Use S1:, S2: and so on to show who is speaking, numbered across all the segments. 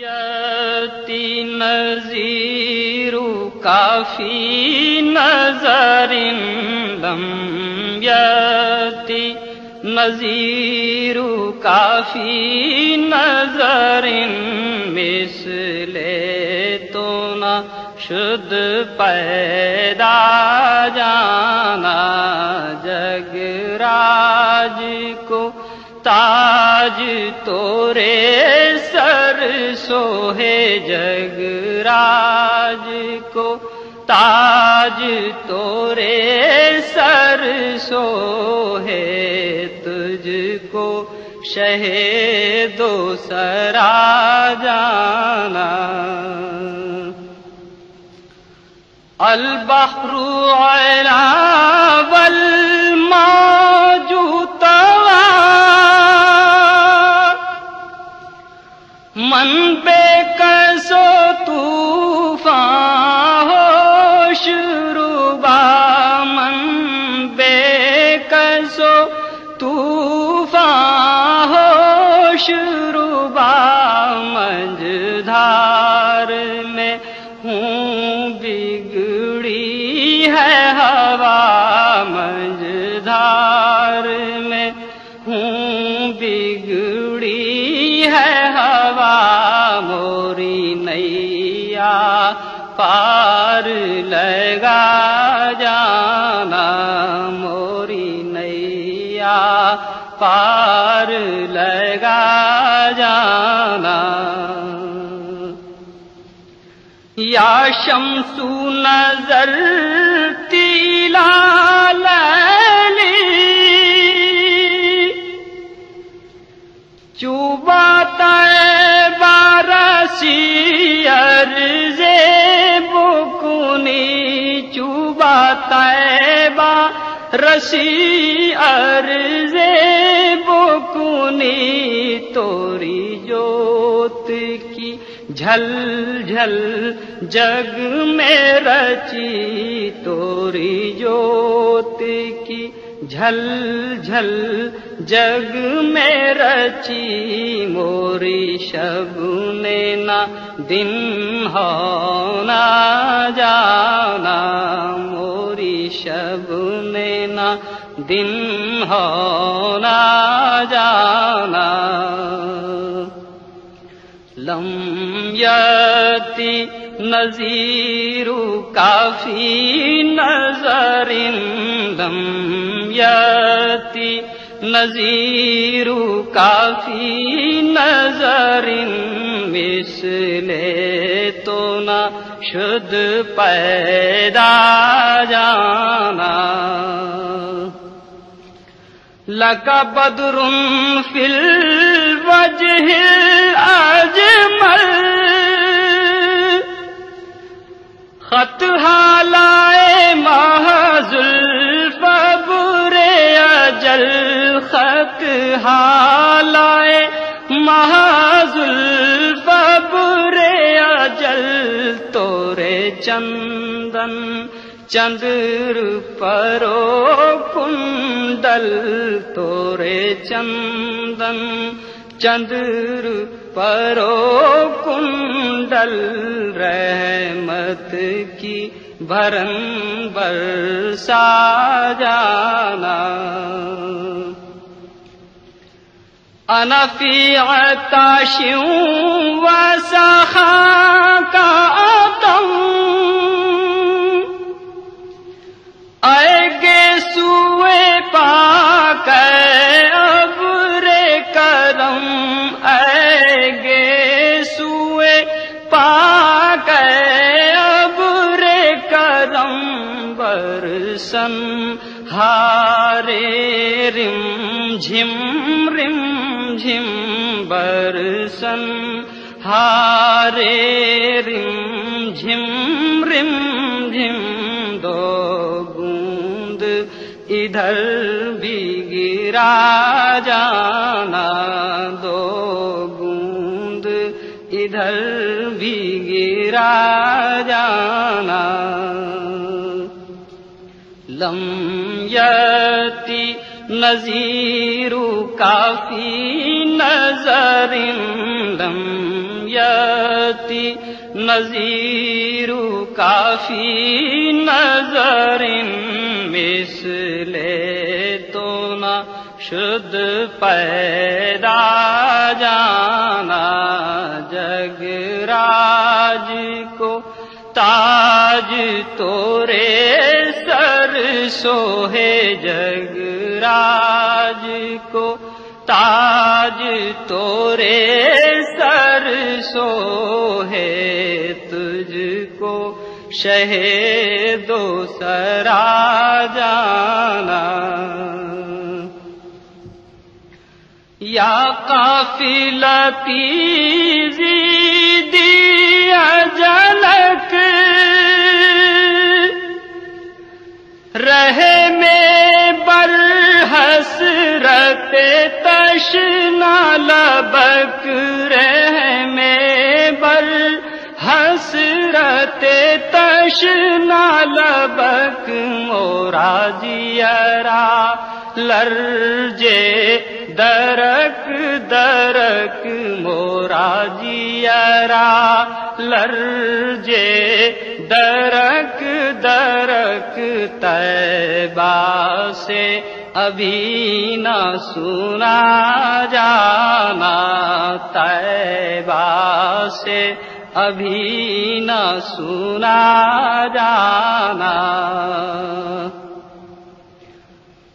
S1: یاتی نذیر کافی نظر لم یاتی نذیر کافی نظر مثل تو نہ شد پیدا جانا جگ راج کو تاج تورے سر سوہے جگ راج کو تاج تورے سر سوہے تجھ کو شہ دو سرا جانا البحر علا والموج من بے کسو طوفان ہوش ربا من بے کسو طوفان ہوش ربا مجھدھار میں ہوں بگڑی ہے ہوا مجھدھار میں ہوں بگڑی ہے ہوا موری نیا پار لگا جانا موری نیا پار لگا جانا یا شمس نظر تیلا لیلی چوبا طیبہ رسی عرض بکنی چوبا طیبہ رسی عرض بکنی توری جوت کی جھل جھل جگ میں رچی توری جوت کی جھل جھل جگ میں رچی موری شب نے نہ دن ہونا جانا موری شب نے نہ دن ہونا جانا لم یاتی نذیر کافی نظر لم یاتی نذیر کافی نظر مثل تو نہ شد پیدا جانا لک بدر فی الوجہ الاجمل خط حالائے محض الفبر اجل خط حالائے محض الفبر اجل تورے چندن چندر پرو کنڈل تورے چندن چندر پرو کنڈل رحمت کی بھرن برسا جانا انا فی عطش و سخا کا عدم آئے گے سوئے پاک ابر کرم آئے گے سوئے پاک ابر کرم برسن ہارے رم جھم برسن ہارے رم جھم دو بوند ادھر بھی گرا جانا دو بوند ادھر بھی گرا جانا لم یاتی نذیر کافی نظر لم یاتی نذیر کافی نظر مثل تو نہ شد پیدا جانا جگ راج کو تاج تورے سر سوہے جگ راج کو تاج تورے سر سوہے تجھ کو شہ دو سرا جانا یا قافلتی زیدی اجلک رہے میں بر حسرت تشنا لبک رہ میں بر حسرت تشنا لبک مورا جیرا لرجے درک درک مورا جیرا لرجے درک درک طیبہ سے ابھی نہ سنا جانا طیبہ سے ابھی نہ سنا جانا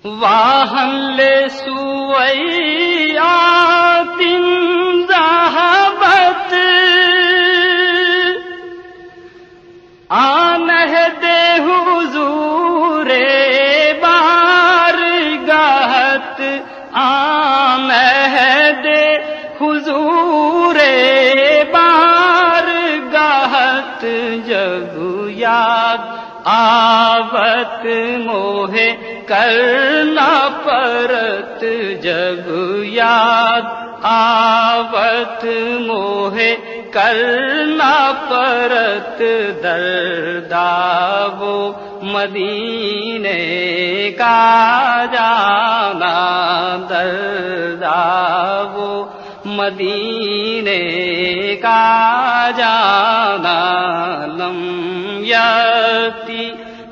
S1: واہن لے سویات ذہبت آنہ دے حضور بارگاہت آنہ دے حضور بارگاہت جب یاد آوت موہے کرنا پرت جب یاد آوت موہے کرنا پرت درداو مدینے کا جانا درداو مدینے کا جانا لم یاتی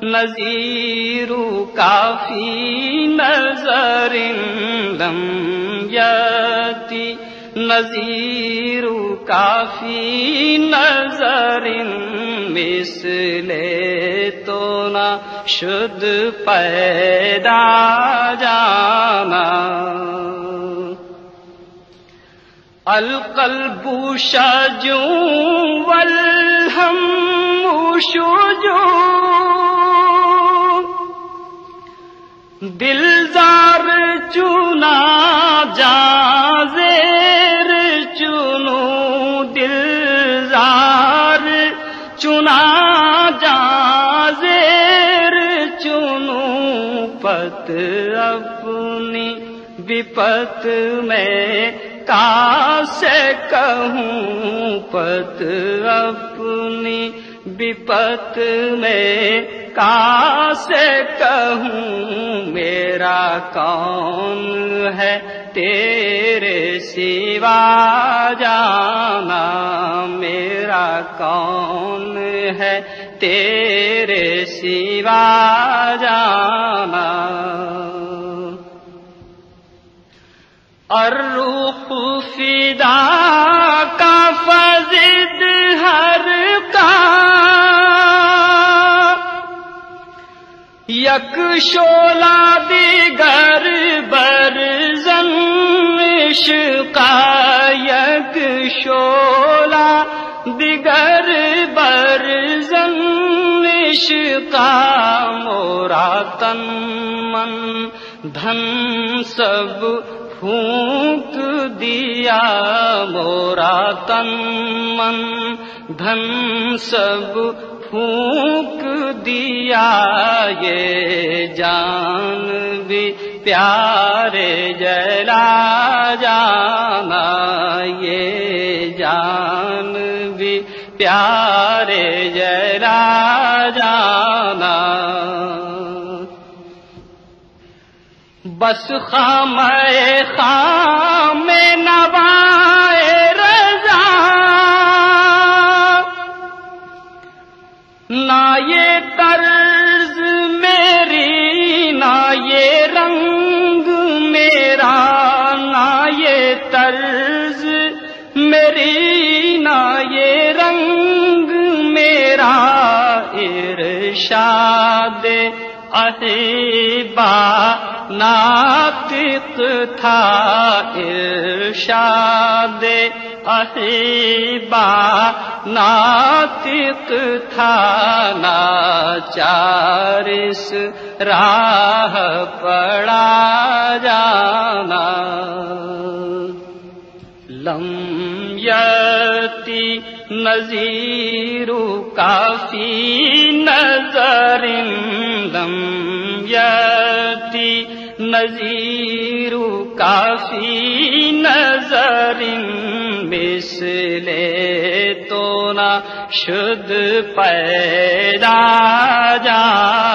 S1: نذیر کافی نظر لم یاتی نذیر کافی نظر مثل تو نہ شد پیدا جانا القلب شجو والہم شجو دلزار چنا جازیر چنو دلزار چنا جازیر چنو پت اپنی بپت میں کاسے کہوں پت اپنی بپت میں کاسے کہوں میرا کون ہے تیرے سوا جانا میرا کون ہے تیرے سوا جانا الروح فدا کا فضد ہر کا یک شعلہ دیگر برزن عشقا یک شعلہ دیگر برزن عشقا مورا تن من دھن سب پھونک دیا مورا تن من دھن سب پھونک دیا یہ جان بھی پیارے جلا جانا یہ جان بھی پیارے جلا جانا بس خام نوائے رضا ارشاد احبا ناطق تھا، ارشاد احبا ناطق تھا، ناچار اس راہ پڑا جانا۔ لم یاتی نذیر کافی نظر، لم یاتی نذیر کافی نظر، مثل تو نہ شد پیدا جانا۔